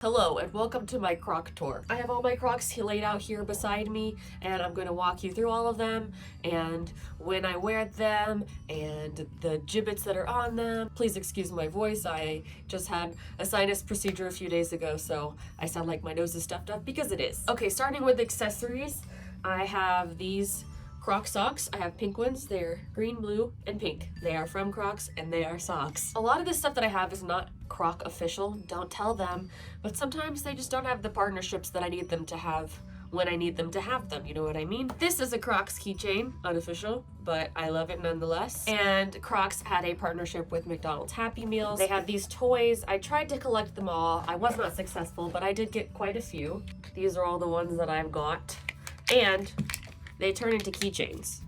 Hello and welcome to my Croc tour. I have all my Crocs laid out here beside me and I'm going to walk you through all of them and when I wear them and the gibbets that are on them. Please excuse my voice, I just had a sinus procedure a few days ago, so I sound like my nose is stuffed up because it is. Okay, starting with accessories, I have these Croc socks. I have pink ones. They're green, blue, and pink. They are from Crocs and they are socks. A lot of this stuff that I have is not Croc official. Don't tell them, but sometimes they just don't have the partnerships that I need them to have when I need them to have them. You know what I mean? This is a Crocs keychain, unofficial, but I love it nonetheless. And Crocs had a partnership with McDonald's Happy Meals. They had these toys. I tried to collect them all. I was not successful, but I did get quite a few. These are all the ones that I've got. And they turn into keychains.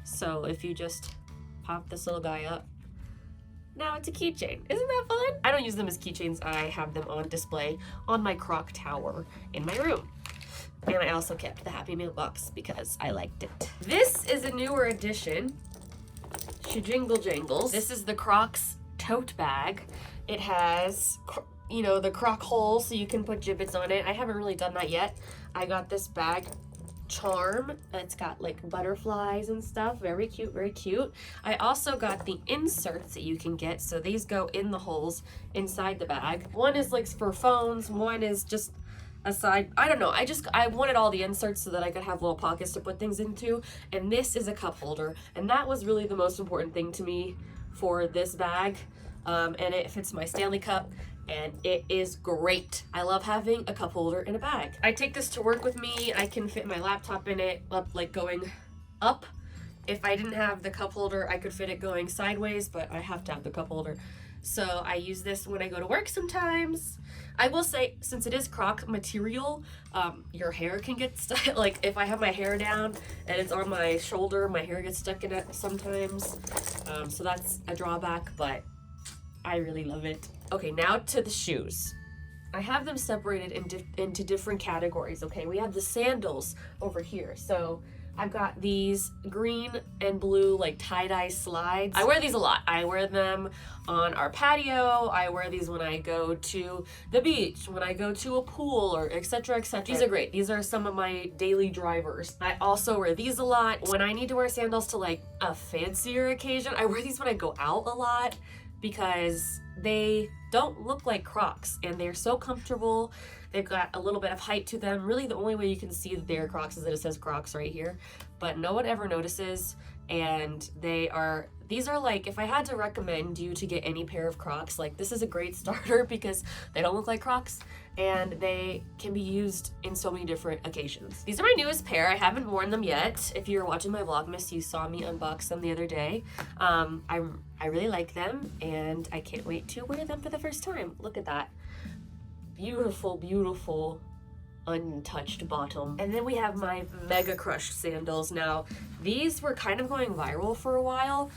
So if you just pop this little guy up, now it's a keychain. Isn't that fun? I don't use them as keychains. I have them on display on my Croc tower in my room. And I also kept the Happy Meal box because I liked it. This is a newer addition. Jingle jangles. This is the Crocs tote bag. It has, you know, the Croc hole so you can put gibbets on it. I haven't really done that yet. I got this bag charm. It's got like butterflies and stuff. Very cute, very cute. I also got the inserts that you can get. So these go in the holes inside the bag. One is like for phones, one is just a side. I don't know. I wanted all the inserts so that I could have little pockets to put things into. And this is a cup holder. And that was really the most important thing to me for this bag. And it fits my Stanley cup. And it is great. I love having a cup holder in a bag. I take this to work with me. I can fit my laptop in it, like going up. If I didn't have the cup holder, I could fit it going sideways, but I have to have the cup holder. So I use this when I go to work sometimes. I will say, since it is Croc material, your hair can get stuck. Like if I have my hair down and it's on my shoulder, my hair gets stuck in it sometimes. So that's a drawback, but I really love it. Okay, now to the shoes. I have them separated into different categories, okay? We have the sandals over here. So I've got these green and blue like tie-dye slides. I wear these a lot. I wear them on our patio. I wear these when I go to the beach, when I go to a pool, or etc, etc. These are great. These are some of my daily drivers. I also wear these a lot. When I need to wear sandals to like a fancier occasion, I wear these when I go out a lot, because they don't look like Crocs and they're so comfortable. They've got a little bit of height to them. Really the only way you can see that they're Crocs is that it says Crocs right here, but no one ever notices. And these are like, if I had to recommend you to get any pair of Crocs, like this is a great starter because they don't look like Crocs and they can be used in so many different occasions. These are my newest pair. I haven't worn them yet. If you were watching my Vlogmas, you saw me unbox them the other day. I really like them and I can't wait to wear them for the first time. Look at that. Beautiful, beautiful untouched bottom. And then we have my Mega Crush sandals. Now these were kind of going viral for a while.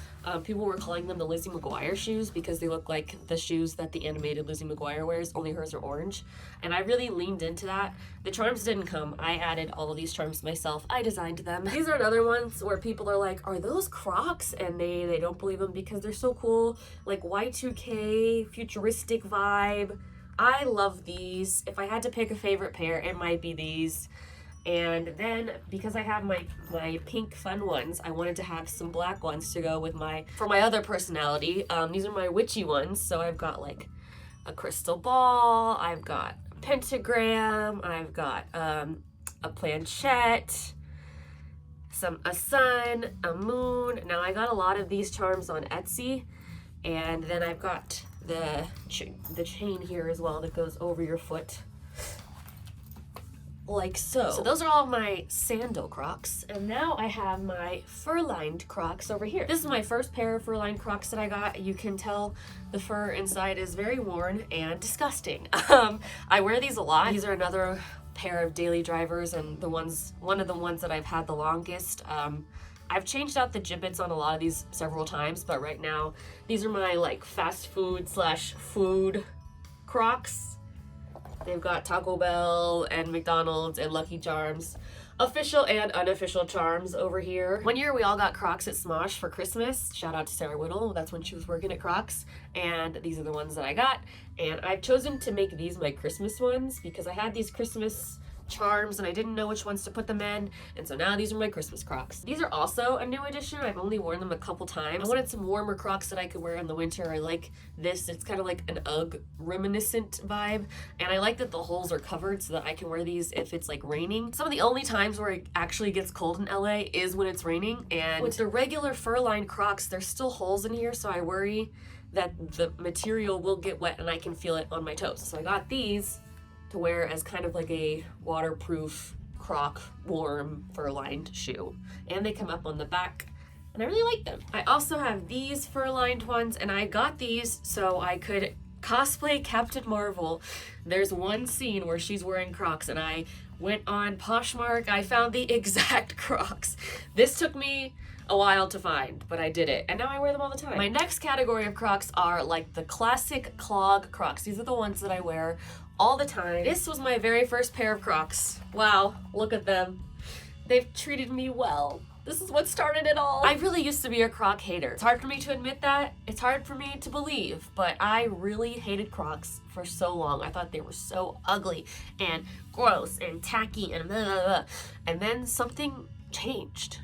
People were calling them the Lizzy McGuire shoes because they look like the shoes that the animated Lizzy McGuire wears, only hers are orange. And I really leaned into that. The charms didn't come. I added all of these charms myself. I designed them. These are another ones where people are like, are those Crocs? And they don't believe them because they're so cool. Like Y2K, futuristic vibe. I love these. If I had to pick a favorite pair, it might be these. And then because I have my pink fun ones, I wanted to have some black ones to go with for my other personality. These are my witchy ones. So I've got like a crystal ball, I've got a pentagram, I've got a planchette, a sun, a moon. Now I got a lot of these charms on Etsy, and then I've got the chain here as well that goes over your foot like so. So those are all my sandal Crocs, and now I have my fur-lined Crocs over here. This is my first pair of fur-lined Crocs that I got. You can tell the fur inside is very worn and disgusting. I wear these a lot. These are another pair of daily drivers and one of the ones that I've had the longest. I've changed out the gibbets on a lot of these several times, but right now these are my like fast food / food Crocs. They've got Taco Bell and McDonald's and Lucky Charms. Official and unofficial charms over here. One year we all got Crocs at Smosh for Christmas. Shout out to Sarah Whittle. That's when she was working at Crocs. And these are the ones that I got. And I've chosen to make these my Christmas ones because I had these Christmas charms and I didn't know which ones to put them in, and so now these are my Christmas Crocs. These are also a new addition. I've only worn them a couple times. I wanted some warmer Crocs that I could wear in the winter. I like this. It's kind of like an UGG reminiscent vibe, and I like that the holes are covered so that I can wear these if it's like raining. Some of the only times where it actually gets cold in LA is when it's raining, and with the regular fur-lined Crocs, there's still holes in here, so I worry that the material will get wet and I can feel it on my toes. So I got these to wear as kind of like a waterproof Croc warm fur-lined shoe. And they come up on the back and I really like them. I also have these fur-lined ones, and I got these so I could cosplay Captain Marvel. There's one scene where she's wearing Crocs and I went on Poshmark. I found the exact Crocs. This took me a while to find, but I did it, and now I wear them all the time. My next category of Crocs are like the classic clog Crocs. These are the ones that I wear all the time. This was my very first pair of Crocs. Wow, look at them. They've treated me well. This is what started it all. I really used to be a Croc hater. It's hard for me to admit that. It's hard for me to believe, but I really hated Crocs for so long. I thought they were so ugly and gross and tacky and blah, blah, blah. And then something changed.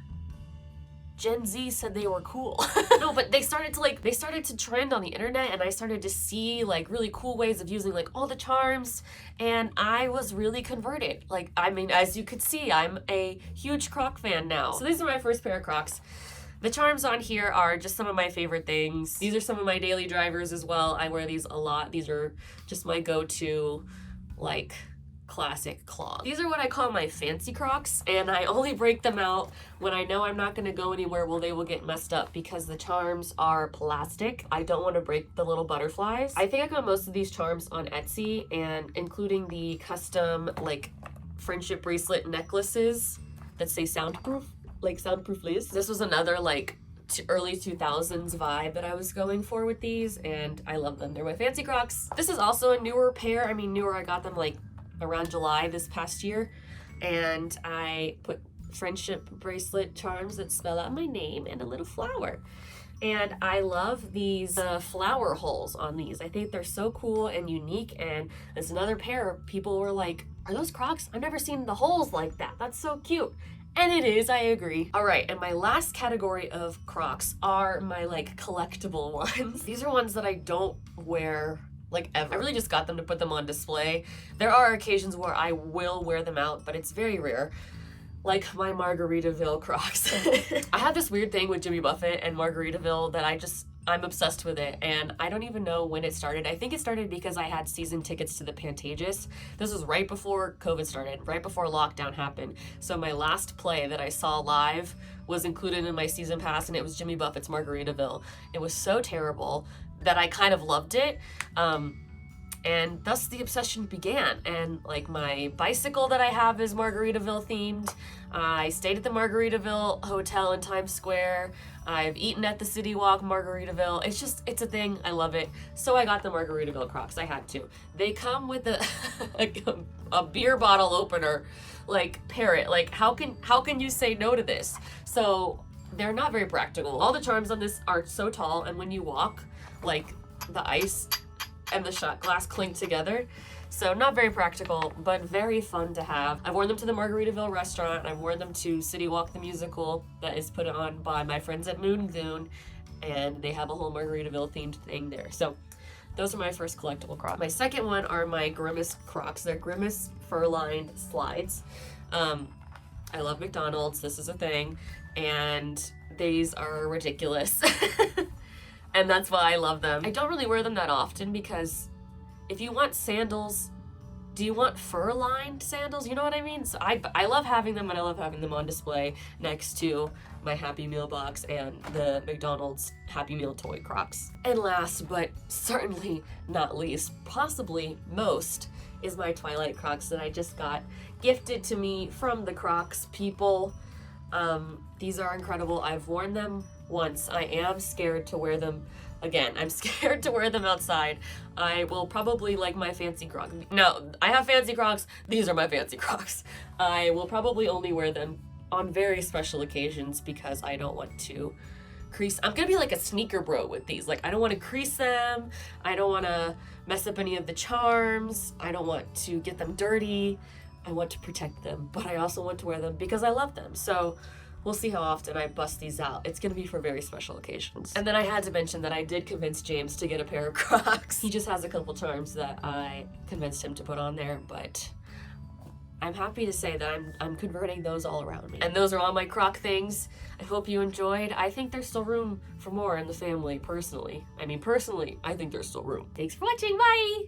Gen Z said they were cool. No, but they started to trend on the internet, and I started to see like really cool ways of using like all the charms, and I was really converted. Like, I mean, as you could see, I'm a huge Croc fan now. So these are my first pair of Crocs. The charms on here are just some of my favorite things. These are some of my daily drivers as well. I wear these a lot. These are just my go-to, like, classic clogs. These are what I call my fancy Crocs, and I only break them out when I know I'm not going to go anywhere where they will get messed up because the charms are plastic. I don't want to break the little butterflies. I think I got most of these charms on Etsy, and including the custom like friendship bracelet necklaces that say soundproof, like SoundProofLiz. This was another like early 2000s vibe that I was going for with these, and I love them. They're my fancy Crocs. This is also a newer pair. I mean, newer, I got them like around July this past year, and I put friendship bracelet charms that spell out my name and a little flower. And I love these flower holes on these. I think they're so cool and unique, and there's another pair. People were like, are those Crocs? I've never seen the holes like that. That's so cute. And it is, I agree. All right, and my last category of Crocs are my like collectible ones. These are ones that I don't wear like ever. I really just got them to put them on display. There are occasions where I will wear them out, but it's very rare. Like my Margaritaville Crocs. I have this weird thing with Jimmy Buffett and Margaritaville that I'm obsessed with it, and I don't even know when it started. I think it started because I had season tickets to the Pantages. This was right before COVID started, right before lockdown happened. So my last play that I saw live was included in my season pass, and it was Jimmy Buffett's Margaritaville. It was so terrible that I kind of loved it. And thus the obsession began. And like my bicycle that I have is Margaritaville themed. I stayed at the Margaritaville Hotel in Times Square. I've eaten at the City Walk Margaritaville. It's a thing. I love it. So I got the Margaritaville Crocs. I had to. They come with a beer bottle opener, like parrot. Like how can you say no to this? So they're not very practical. All the charms on this are so tall, and when you walk, like the ice and the shot glass clink together. So not very practical, but very fun to have. I've worn them to the Margaritaville restaurant. I've worn them to City Walk the musical that is put on by my friends at Moon Dune, and they have a whole Margaritaville themed thing there. So those are my first collectible Crocs. My second one are my Grimace Crocs. They're Grimace fur-lined slides. I love McDonald's. This is a thing, and these are ridiculous. And that's why I love them. I don't really wear them that often because if you want sandals, do you want fur-lined sandals? You know what I mean? So I love having them, and I love having them on display next to my Happy Meal box and the McDonald's Happy Meal toy Crocs. And last, but certainly not least, possibly most, is my Twilight Crocs that I just got gifted to me from the Crocs people. These are incredible. I've worn them once. I am scared to wear them Again, I'm scared to wear them outside. I will probably like my fancy Crocs. No, I have fancy Crocs. These are my fancy Crocs. I will probably only wear them on very special occasions because I don't want to crease. I'm gonna be like a sneaker bro with these. Like, I don't want to crease them. I don't want to mess up any of the charms. I don't want to get them dirty. I want to protect them, but I also want to wear them because I love them. So we'll see how often I bust these out. It's gonna be for very special occasions. And then I had to mention that I did convince James to get a pair of Crocs. He just has a couple charms that I convinced him to put on there, but I'm happy to say that I'm converting those all around me. And those are all my Croc things. I hope you enjoyed. I think there's still room for more in the family, personally. I mean, personally, I think there's still room. Thanks for watching, bye!